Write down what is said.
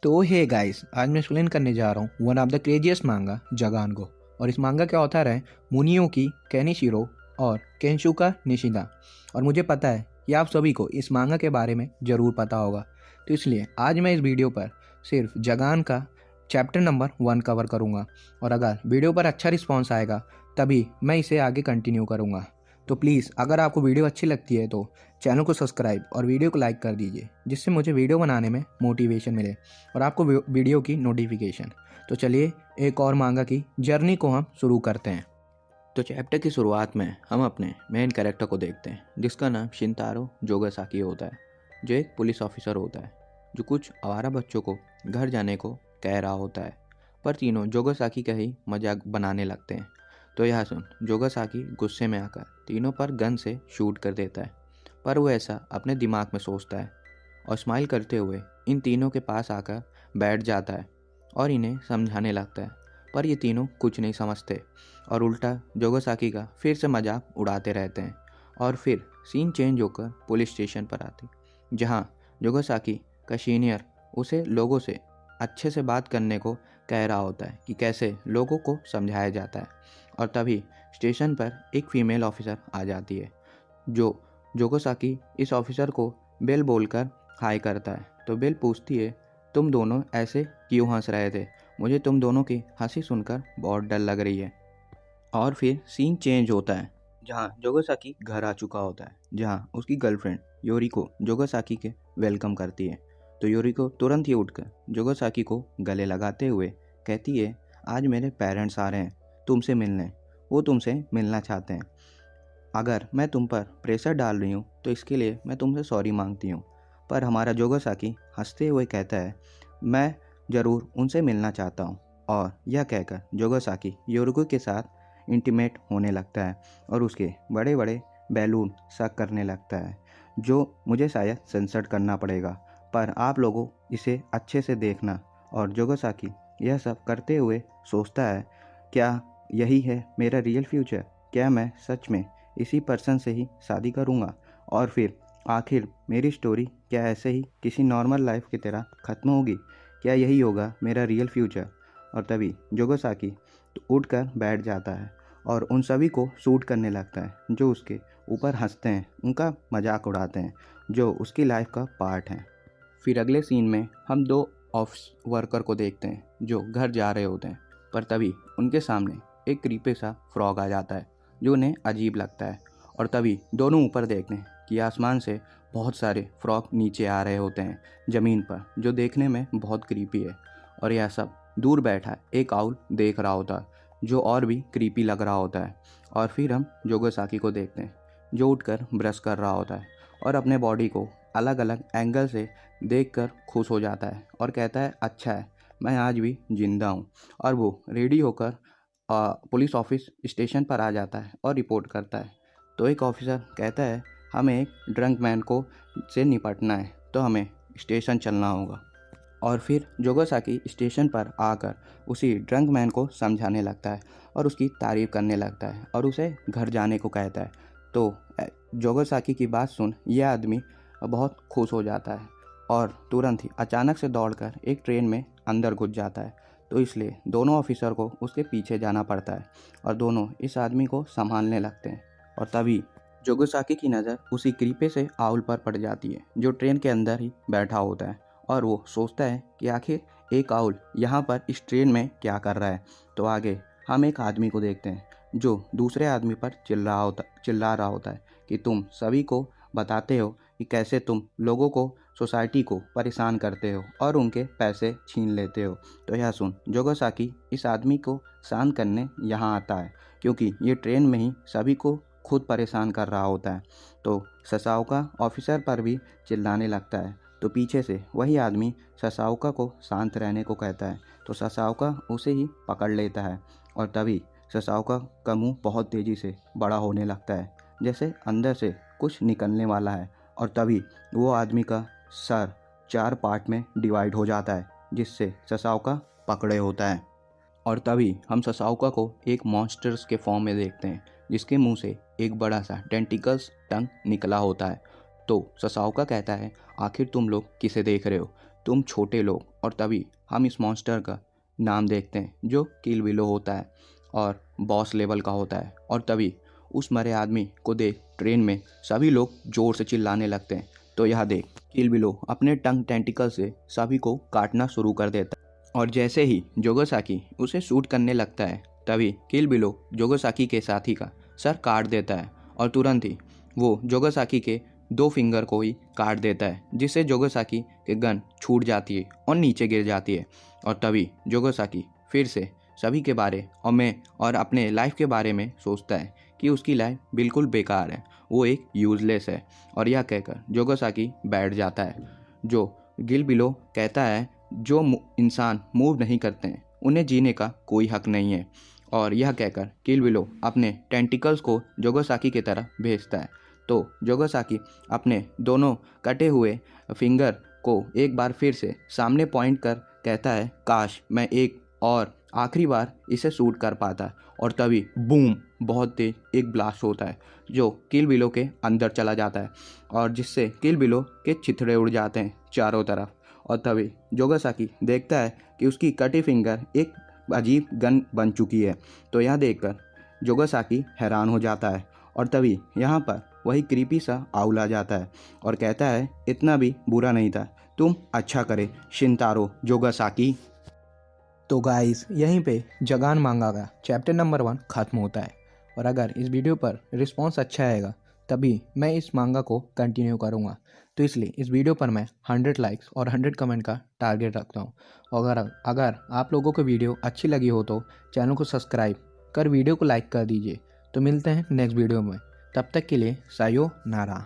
तो hey guys, आज मैं एक्सप्लेन करने जा रहा हूँ वन ऑफ द क्रेजिएस्ट मांगा जगान को। और इस मांगा के ऑथर हैं मुनियोकी केनिशिरो और केंशुका निशिदा। और मुझे पता है कि आप सभी को इस मांगा के बारे में ज़रूर पता होगा, तो इसलिए आज मैं इस वीडियो पर सिर्फ जगान का चैप्टर नंबर 1 कवर करूँगा। और अगर वीडियो पर अच्छा रिस्पॉन्स आएगा तभी मैं इसे आगे कंटिन्यू करूँगा। तो प्लीज़ अगर आपको वीडियो अच्छी लगती है तो चैनल को सब्सक्राइब और वीडियो को लाइक कर दीजिए, जिससे मुझे वीडियो बनाने में मोटिवेशन मिले और आपको वीडियो की नोटिफिकेशन। तो चलिए एक और मांगा की जर्नी को हम शुरू करते हैं। तो चैप्टर की शुरुआत में हम अपने मेन कैरेक्टर को देखते हैं, जिसका नाम शिनतारो जोगासाकी होता है, जो एक पुलिस ऑफिसर होता है, जो कुछ आवारा बच्चों को घर जाने को कह रहा होता है। पर तीनों जोगासाकी का ही मजाक बनाने लगते हैं। तो यह सुन जोगासाकी गुस्से में आकर तीनों पर गन से शूट कर देता है। पर वो ऐसा अपने दिमाग में सोचता है और स्माइल करते हुए इन तीनों के पास आकर बैठ जाता है और इन्हें समझाने लगता है। पर ये तीनों कुछ नहीं समझते और उल्टा जोगासाकी का फिर से मजाक उड़ाते रहते हैं। और फिर सीन चेंज होकर पुलिस स्टेशन पर आती, जहाँ जोगासाकी का सीनियर उसे लोगों से अच्छे से बात करने को कह रहा होता है कि कैसे लोगों को समझाया जाता है। और तभी स्टेशन पर एक फीमेल ऑफिसर आ जाती है, जो जोगासाकी इस ऑफिसर को बेल बोलकर हाय करता है। तो बेल पूछती है, तुम दोनों ऐसे क्यों हंस रहे थे? मुझे तुम दोनों की हंसी सुनकर बहुत डर लग रही है। और फिर सीन चेंज होता है, जहाँ जोगासाकी घर आ चुका होता है, जहाँ उसकी गर्लफ्रेंड योरिको जोगासाकी के वेलकम करती है। तो योरिको तुरंत ही उठकर जोगासाकी को गले लगाते हुए कहती है, आज मेरे पेरेंट्स आ रहे हैं तुमसे मिलने, वो तुमसे मिलना चाहते हैं। अगर मैं तुम पर प्रेशर डाल रही हूँ तो इसके लिए मैं तुमसे सॉरी मांगती हूँ। पर हमारा जोगासाकी हंसते हुए कहता है, मैं ज़रूर उनसे मिलना चाहता हूँ। और यह कहकर जोगासाकी योरिको के साथ इंटीमेट होने लगता है और उसके बड़े बड़े बैलून सक करने लगता है, जो मुझे शायद सेंसर करना पड़ेगा, पर आप लोगों इसे अच्छे से देखना। और जोगासाकी यह सब करते हुए सोचता है, क्या यही है मेरा रियल फ्यूचर? क्या मैं सच में इसी पर्सन से ही शादी करूँगा? और फिर आखिर मेरी स्टोरी क्या ऐसे ही किसी नॉर्मल लाइफ की तरह ख़त्म होगी? क्या यही होगा मेरा रियल फ्यूचर? और तभी जोगासाकी उठकर बैठ जाता है और उन सभी को शूट करने लगता है, जो उसके ऊपर हंसते हैं, उनका मजाक उड़ाते हैं, जो उसकी लाइफ का पार्ट है। फिर अगले सीन में हम दो ऑफिस वर्कर को देखते हैं, जो घर जा रहे होते हैं। पर तभी उनके सामने एक क्रीपी सा फ्रॉग आ जाता है, जो उन्हें अजीब लगता है। और तभी दोनों ऊपर देखते हैं कि आसमान से बहुत सारे फ्रॉग नीचे आ रहे होते हैं ज़मीन पर, जो देखने में बहुत क्रीपी है। और यह सब दूर बैठा एक आउल देख रहा होता है, जो और भी क्रीपी लग रहा होता है। और फिर हम जोगासाकी को देखते हैं, जो उठकर ब्रश कर रहा होता है और अपने बॉडी को अलग अलग एंगल से देखकर खुश हो जाता है और कहता है, अच्छा है, मैं आज भी जिंदा हूँ। और वो रेडी होकर पुलिस ऑफिस स्टेशन पर आ जाता है और रिपोर्ट करता है। तो एक ऑफिसर कहता है, हमें एक ड्रंक मैन को से निपटना है, तो हमें स्टेशन चलना होगा। और फिर जोगासाकी स्टेशन पर आकर उसी ड्रंक मैन को समझाने लगता है और उसकी तारीफ करने लगता है और उसे घर जाने को कहता है। तो जोगासाकी की बात सुन यह आदमी बहुत खुश हो जाता है और तुरंत ही अचानक से दौड़कर एक ट्रेन में अंदर घुस जाता है। तो इसलिए दोनों ऑफिसर को उसके पीछे जाना पड़ता है और दोनों इस आदमी को संभालने लगते हैं। और तभी जोगासाकी की नज़र उसी क्रीपे से आउल पर पड़ जाती है, जो ट्रेन के अंदर ही बैठा होता है। और वो सोचता है कि आखिर एक आउल यहाँ पर इस ट्रेन में क्या कर रहा है। तो आगे हम एक आदमी को देखते हैं, जो दूसरे आदमी पर चिल्ला रहा होता है कि तुम सभी को बताते हो कि कैसे तुम लोगों को, सोसाइटी को परेशान करते हो और उनके पैसे छीन लेते हो। तो यह सुन जोगासाकी इस आदमी को शांत करने यहाँ आता है, क्योंकि ये ट्रेन में ही सभी को खुद परेशान कर रहा होता है। तो ससाओका ऑफिसर पर भी चिल्लाने लगता है। तो पीछे से वही आदमी ससाओका को शांत रहने को कहता है। तो ससाओका उसे ही पकड़ लेता है और तभी ससाओका का मुंह बहुत तेज़ी से बड़ा होने लगता है, जैसे अंदर से कुछ निकलने वाला है। और तभी वो आदमी का सर 4 पार्ट में डिवाइड हो जाता है, जिससे ससाओका पकड़े होता है। और तभी हम ससाओका को एक मॉन्स्टर्स के फॉर्म में देखते हैं, जिसके मुंह से एक बड़ा सा टेंटिकल्स टंग निकला होता है। तो ससाओका कहता है, आखिर तुम लोग किसे देख रहे हो? तुम छोटे लोग। और तभी हम इस मॉन्स्टर का नाम देखते हैं जो किल बिलो होता है और बॉस लेवल का होता है। और तभी उस मरे आदमी को देख ट्रेन में सभी लोग ज़ोर से चिल्लाने लगते हैं। तो यह देख किल बिलो अपने टंग टेंटिकल से सभी को काटना शुरू कर देता है। और जैसे ही जोगोसाकी उसे शूट करने लगता है तभी किल बिलो जोगोसाकी के साथी का सर काट देता है और तुरंत ही वो जोगोसाकी के 2 फिंगर को ही काट देता है, जिससे जोगोसाकी के गन छूट जाती है और नीचे गिर जाती है। और तभी जोगोसाकी फिर से सभी के बारे और अपने लाइफ के बारे में सोचता है कि उसकी लाइफ बिल्कुल बेकार है, वो एक यूजलेस है। और यह कहकर जोगोसाकी बैठ जाता है। जो किल बिलो कहता है, जो इंसान मूव नहीं करते हैं उन्हें जीने का कोई हक नहीं है। और यह कहकर किल बिलो अपने टेंटिकल्स को जोगोसाकी की तरफ भेजता है। तो जोगोसाकी अपने दोनों कटे हुए फिंगर को एक बार फिर से सामने पॉइंट कर कहता है, काश मैं एक और आखिरी बार इसे शूट कर पाता। और तभी बूम, बहुत तेज एक ब्लास्ट होता है जो किल बिलो के अंदर चला जाता है और जिससे किल बिलो के छिथड़े उड़ जाते हैं चारों तरफ। और तभी जोगोसाकी देखता है कि उसकी कटी फिंगर एक अजीब गन बन चुकी है। तो यह देखकर जोगोसाकी हैरान हो जाता है। और तभी यहाँ पर वही क्रीपी सा आउल आ जाता है और कहता है, इतना भी बुरा नहीं था, तुम अच्छा करे शिनतारो जोगोसाकी। तो गाइस यहीं पे जगान मांगा का चैप्टर नंबर 1 ख़त्म होता है। और अगर इस वीडियो पर रिस्पॉन्स अच्छा आएगा तभी मैं इस मांगा को कंटिन्यू करूँगा। तो इसलिए इस वीडियो पर मैं 100 लाइक्स और 100 कमेंट का टारगेट रखता हूँ। और अगर आप लोगों को वीडियो अच्छी लगी हो तो चैनल को सब्सक्राइब कर वीडियो को लाइक कर दीजिए। तो मिलते हैं नेक्स्ट वीडियो में, तब तक के लिए सायोनारा।